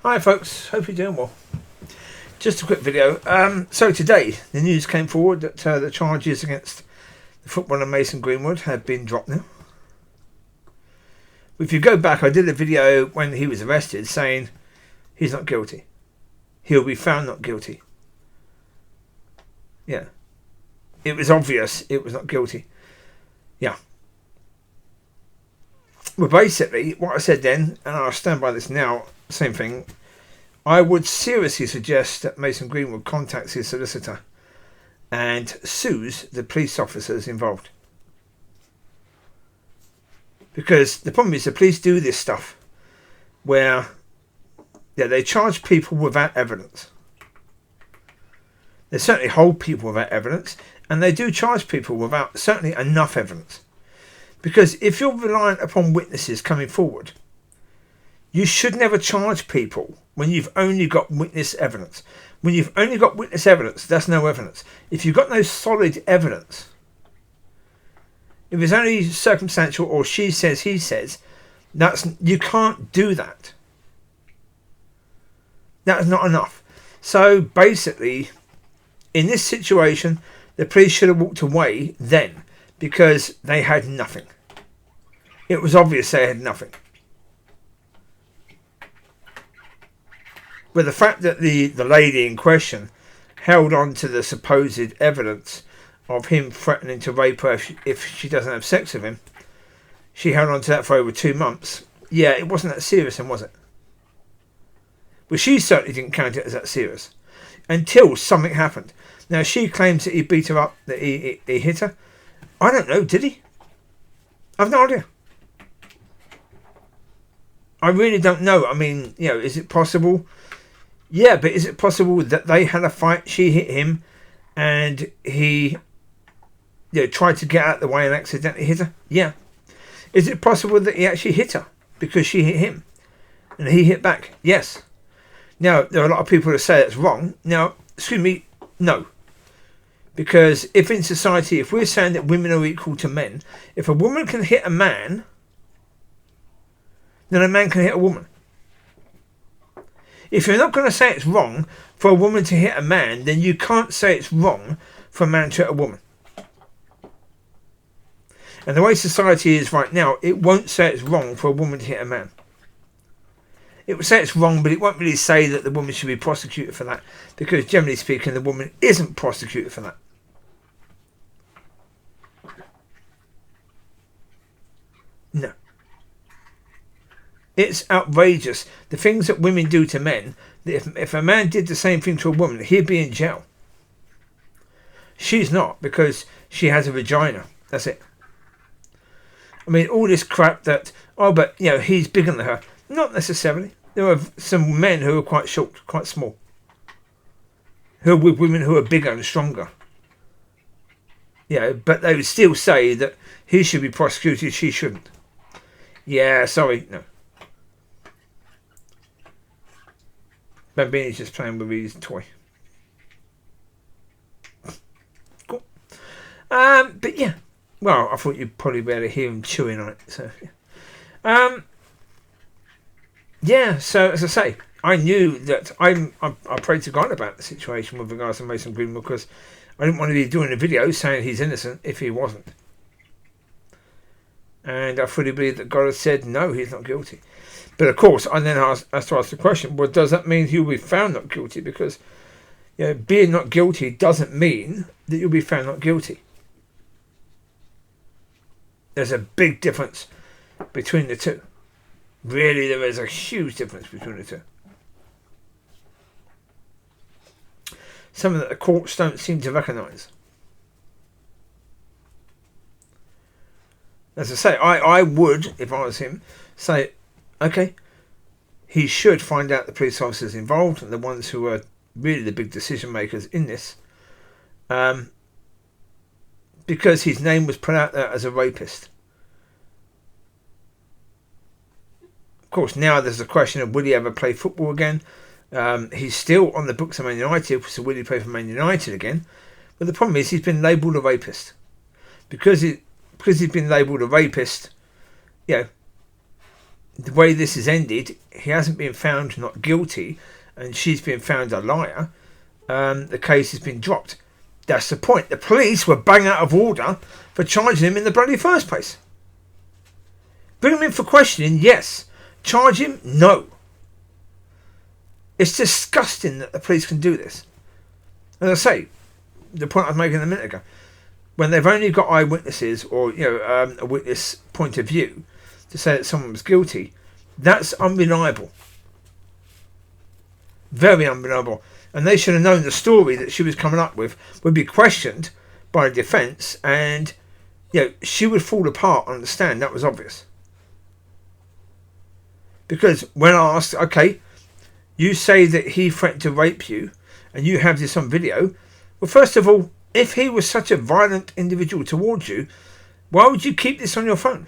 Hi folks, hope you're doing well. Just a quick video. So today the news came forward that the charges against the footballer Mason Greenwood have been dropped now. If you go back, I did a video when he was arrested saying he's not guilty. He'll be found not guilty. Yeah. It was obvious it was not guilty. Yeah. Well, basically, what I said then, and I'll stand by this now, same thing, I would seriously suggest that Mason Greenwood contacts his solicitor and sues the police officers involved. Because the problem is the police do this stuff where they charge people without evidence. They certainly hold people without evidence, and they do charge people without certainly enough evidence. Because if you're reliant upon witnesses coming forward, you should never charge people when you've only got witness evidence. When you've only got witness evidence, that's no evidence. If you've got no solid evidence, if it's only circumstantial or she says, he says, you can't do that. That's not enough. So basically, in this situation, the police should have walked away then because they had nothing. It was obvious they had nothing. But the fact that the lady in question held on to the supposed evidence of him threatening to rape her if she doesn't have sex with him, she held on to that for over 2 months. Yeah, it wasn't that serious then, was it? Well, she certainly didn't count it as that serious until something happened. Now, she claims that he beat her up, that he hit her. I don't know, did he? I've no idea. I really don't know. I mean, is it possible? Yeah, but is it possible that they had a fight, she hit him, and he tried to get out of the way and accidentally hit her? Yeah. Is it possible that he actually hit her because she hit him and he hit back? Yes. Now, there are a lot of people who say that's wrong. Now, excuse me, no. Because if in society, if we're saying that women are equal to men, if a woman can hit a man, then a man can hit a woman. If you're not going to say it's wrong for a woman to hit a man, then you can't say it's wrong for a man to hit a woman. And the way society is right now, it won't say it's wrong for a woman to hit a man. It will say it's wrong, but it won't really say that the woman should be prosecuted for that, because generally speaking, the woman isn't prosecuted for that. No. It's outrageous. The things that women do to men, if a man did the same thing to a woman, he'd be in jail. She's not, because she has a vagina. That's it. I mean, all this crap that, but he's bigger than her. Not necessarily. There are some men who are quite short, quite small, who are with women who are bigger and stronger. But they would still say that he should be prosecuted, she shouldn't. Yeah, sorry, no. Bambini's just playing with his toy. Cool. But yeah. Well, I thought you'd probably be able to hear him chewing on it. So yeah. So as I say, I knew that I prayed to God about the situation with regards to Mason Greenwood, because I didn't want to be doing a video saying he's innocent if he wasn't. And I fully believe that God has said no, he's not guilty. But of course, I then has to ask the question, well, does that mean he'll be found not guilty? Because being not guilty doesn't mean that you'll be found not guilty. There's a big difference between the two. Really, there is a huge difference between the two. Something that the courts don't seem to recognise. As I say, I would, if I was him, say, okay, he should find out the police officers involved and the ones who are really the big decision makers in this, because his name was put out there as a rapist. Of course, now there's the question of will he ever play football again? He's still on the books of Man United, so will he play for Man United again? But the problem is he's been labelled a rapist. Because he's been labelled a rapist, the way this has ended, he hasn't been found not guilty and she's been found a liar. The case has been dropped. That's the point. The police were bang out of order for charging him in the bloody first place. Bring him in for questioning, yes. Charge him, no. It's disgusting that the police can do this. As I say, the point I was making a minute ago, when they've only got eyewitnesses or a witness point of view to say that someone was guilty, that's unreliable. Very unreliable. And they should have known the story that she was coming up with would be questioned by the defence, and she would fall apart on the stand. That was obvious. Because when asked, okay, you say that he threatened to rape you and you have this on video. Well, first of all, if he was such a violent individual towards you, why would you keep this on your phone?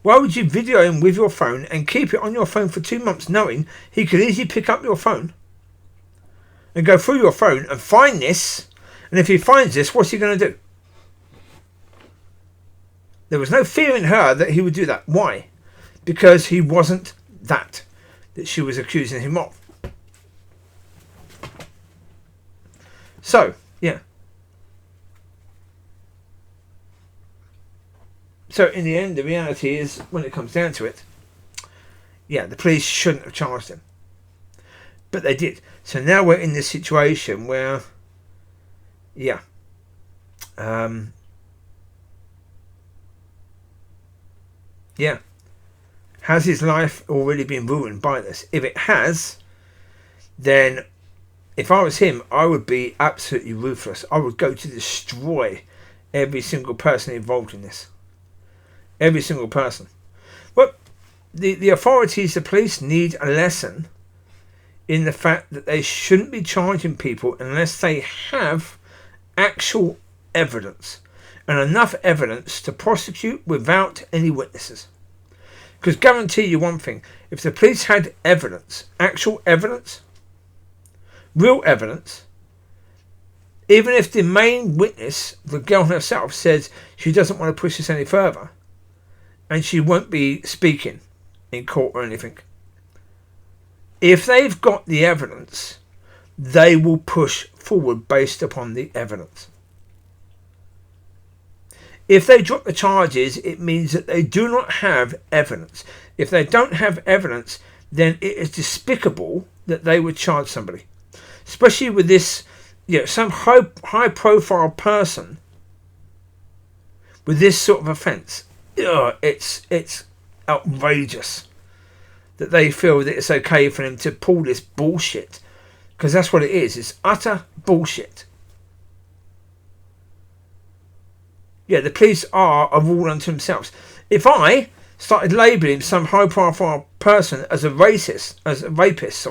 Why would you video him with your phone and keep it on your phone for 2 months, knowing he could easily pick up your phone and go through your phone and find this? And if he finds this, what's he going to do? There was no fear in her that he would do that. Why? Because he wasn't that she was accusing him of. So, yeah. So, in the end, the reality is, when it comes down to it, the police shouldn't have charged him. But they did. So now we're in this situation where, has his life already been ruined by this? If it has, then if I was him, I would be absolutely ruthless. I would go to destroy every single person involved in this. Every single person. Well, the authorities, the police, need a lesson in the fact that they shouldn't be charging people unless they have actual evidence, and enough evidence to prosecute without any witnesses. Because guarantee you one thing, if the police had evidence, actual evidence, real evidence, even if the main witness, the girl herself, says she doesn't want to push this any further and she won't be speaking in court or anything, if they've got the evidence, they will push forward based upon the evidence. If they drop the charges, it means that they do not have evidence. If they don't have evidence, then it is despicable that they would charge somebody. Especially with this, some high profile person with this sort of offence. It's outrageous that they feel that it's okay for them to pull this bullshit. Because that's what it is. It's utter bullshit. The police are a rule unto themselves. If I started labelling some high-profile person as a racist, as a rapist,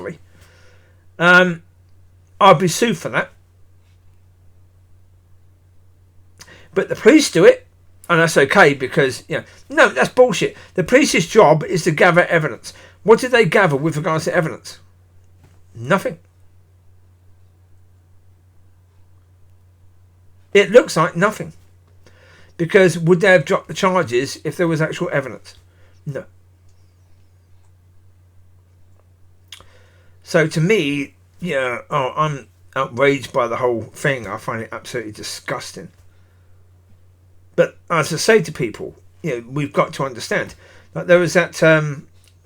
I'd be sued for that. But the police do it, and that's okay because, no, that's bullshit. The police's job is to gather evidence. What did they gather with regards to evidence? Nothing. It looks like nothing. Because would they have dropped the charges if there was actual evidence? No. So to me, I'm outraged by the whole thing. I find it absolutely disgusting. But as I say to people, we've got to understand. Like there was that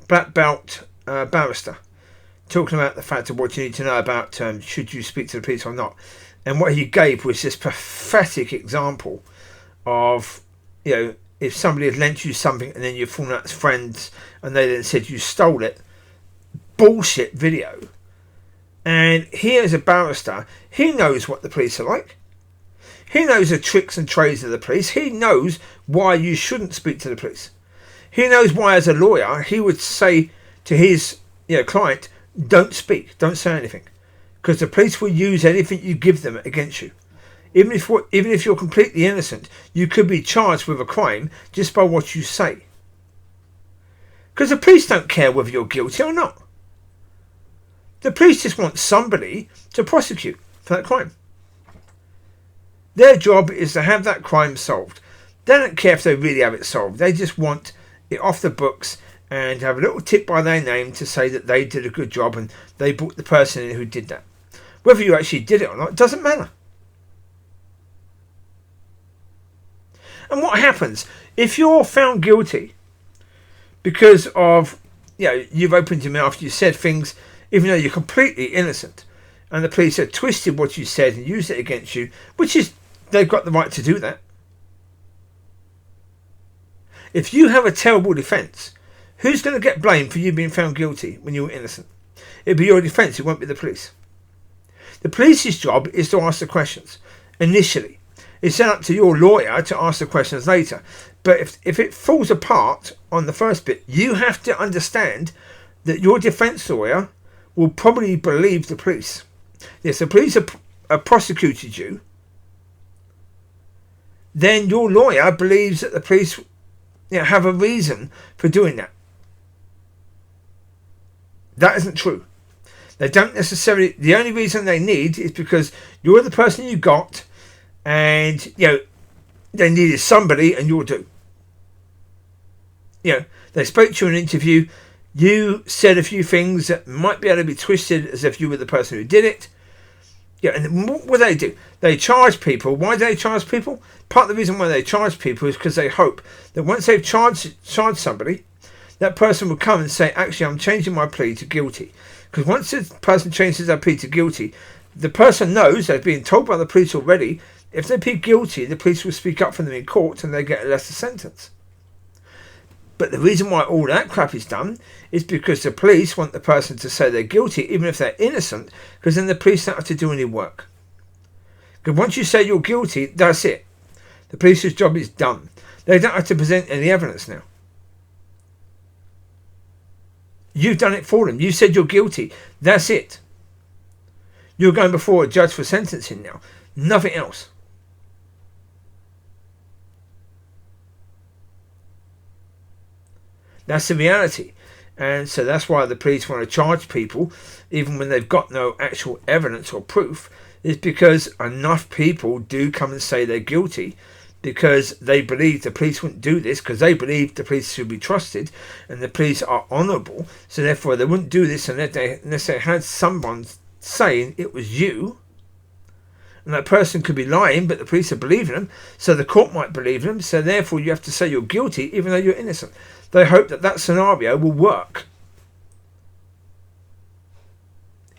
black belt barrister talking about the fact of what you need to know about should you speak to the police or not. And what he gave was this pathetic example of, if somebody had lent you something and then you've fallen out as friends and they then said you stole it. Bullshit video. And he is a barrister. He knows what the police are like. He knows the tricks and trades of the police. He knows why you shouldn't speak to the police. He knows why, as a lawyer, he would say to his client, don't speak, don't say anything. Because the police will use anything you give them against you. Even if you're completely innocent, you could be charged with a crime just by what you say. Because the police don't care whether you're guilty or not. The police just want somebody to prosecute for that crime. Their job is to have that crime solved. They don't care if they really have it solved. They just want it off the books and have a little tip by their name to say that they did a good job and they brought the person in who did that. Whether you actually did it or not, it doesn't matter. And what happens if you're found guilty because of, you've opened your mouth, you said things, even though you're completely innocent, and the police have twisted what you said and used it against you, which is, they've got the right to do that. If you have a terrible defence, who's going to get blamed for you being found guilty when you were innocent? It'll be your defence, it won't be the police. The police's job is to ask the questions initially. It's then up to your lawyer to ask the questions later. But if it falls apart on the first bit, you have to understand that your defence lawyer will probably believe the police. Yes, the police have prosecuted you. Then your lawyer believes that the police have a reason for doing that. That isn't true. They don't necessarily. The only reason they need is because you're the person you got, and they needed somebody, and you'll do. They spoke to you in an interview. You said a few things that might be able to be twisted as if you were the person who did it. And what do? They charge people. Why do they charge people? Part of the reason why they charge people is because they hope that once they've charged somebody, that person will come and say, actually, I'm changing my plea to guilty. Because once the person changes their plea to guilty, the person knows they've been told by the police already, if they plead guilty, the police will speak up for them in court and they get a lesser sentence. But the reason why all that crap is done is because the police want the person to say they're guilty, even if they're innocent, because then the police don't have to do any work. Because once you say you're guilty, that's it. The police's job is done. They don't have to present any evidence now. You've done it for them. You said you're guilty. That's it. You're going before a judge for sentencing now. Nothing else. That's the reality. And so that's why the police want to charge people, even when they've got no actual evidence or proof, is because enough people do come and say they're guilty because they believe the police wouldn't do this, because they believe the police should be trusted and the police are honourable, so therefore they wouldn't do this unless they had someone saying it was you. And that person could be lying, but the police are believing them, so the court might believe them, so therefore you have to say you're guilty even though you're innocent. They hope that scenario will work.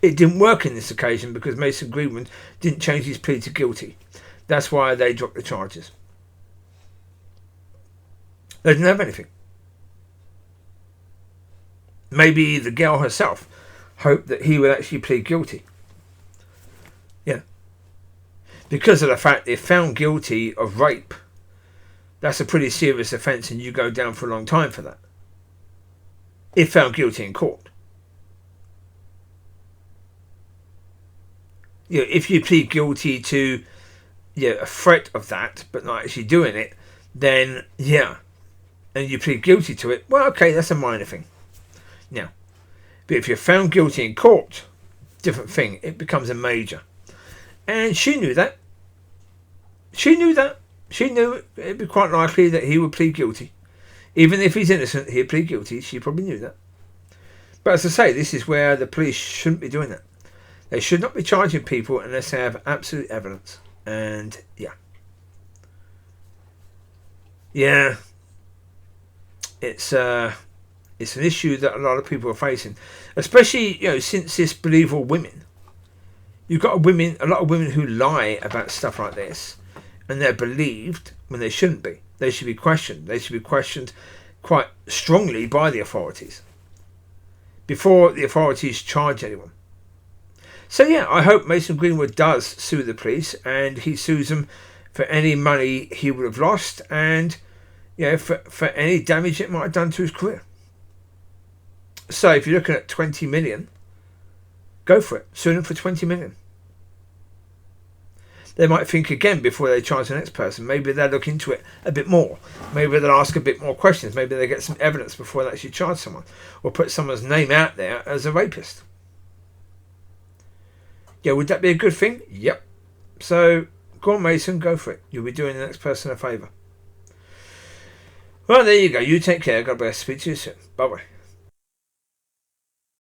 It didn't work in this occasion because Mason Greenwood didn't change his plea to guilty. That's why they dropped the charges. They didn't have anything. Maybe the girl herself hoped that he would actually plead guilty. Yeah. Because of the fact they're found guilty of rape. That's a pretty serious offence and you go down for a long time for that. If found guilty in court. If you plead guilty to a threat of that, but not actually doing it, then and you plead guilty to it, well, okay, that's a minor thing. Now, but if you're found guilty in court, different thing, it becomes a major. And she knew that. She knew it'd be quite likely that he would plead guilty. Even if he's innocent, he'd plead guilty. She probably knew that. But as I say, this is where the police shouldn't be doing that. They should not be charging people unless they have absolute evidence. And it's an issue that a lot of people are facing, especially since this believe all women. You've got a lot of women who lie about stuff like this, and they're believed when they shouldn't be. They should be questioned. They should be questioned quite strongly by the authorities before the authorities charge anyone. So I hope Mason Greenwood does sue the police, and he sues them for any money he would have lost, and for any damage it might have done to his career. So if you're looking at 20 million, go for it. Sue them for 20 million. They might think again before they charge the next person. Maybe they'll look into it a bit more. Maybe they'll ask a bit more questions. Maybe they'll get some evidence before they actually charge someone, or put someone's name out there as a rapist. Would that be a good thing? Yep. So, go on, Mason, go for it. You'll be doing the next person a favour. Well, there you go. You take care. God bless. Speak to you soon. Bye bye.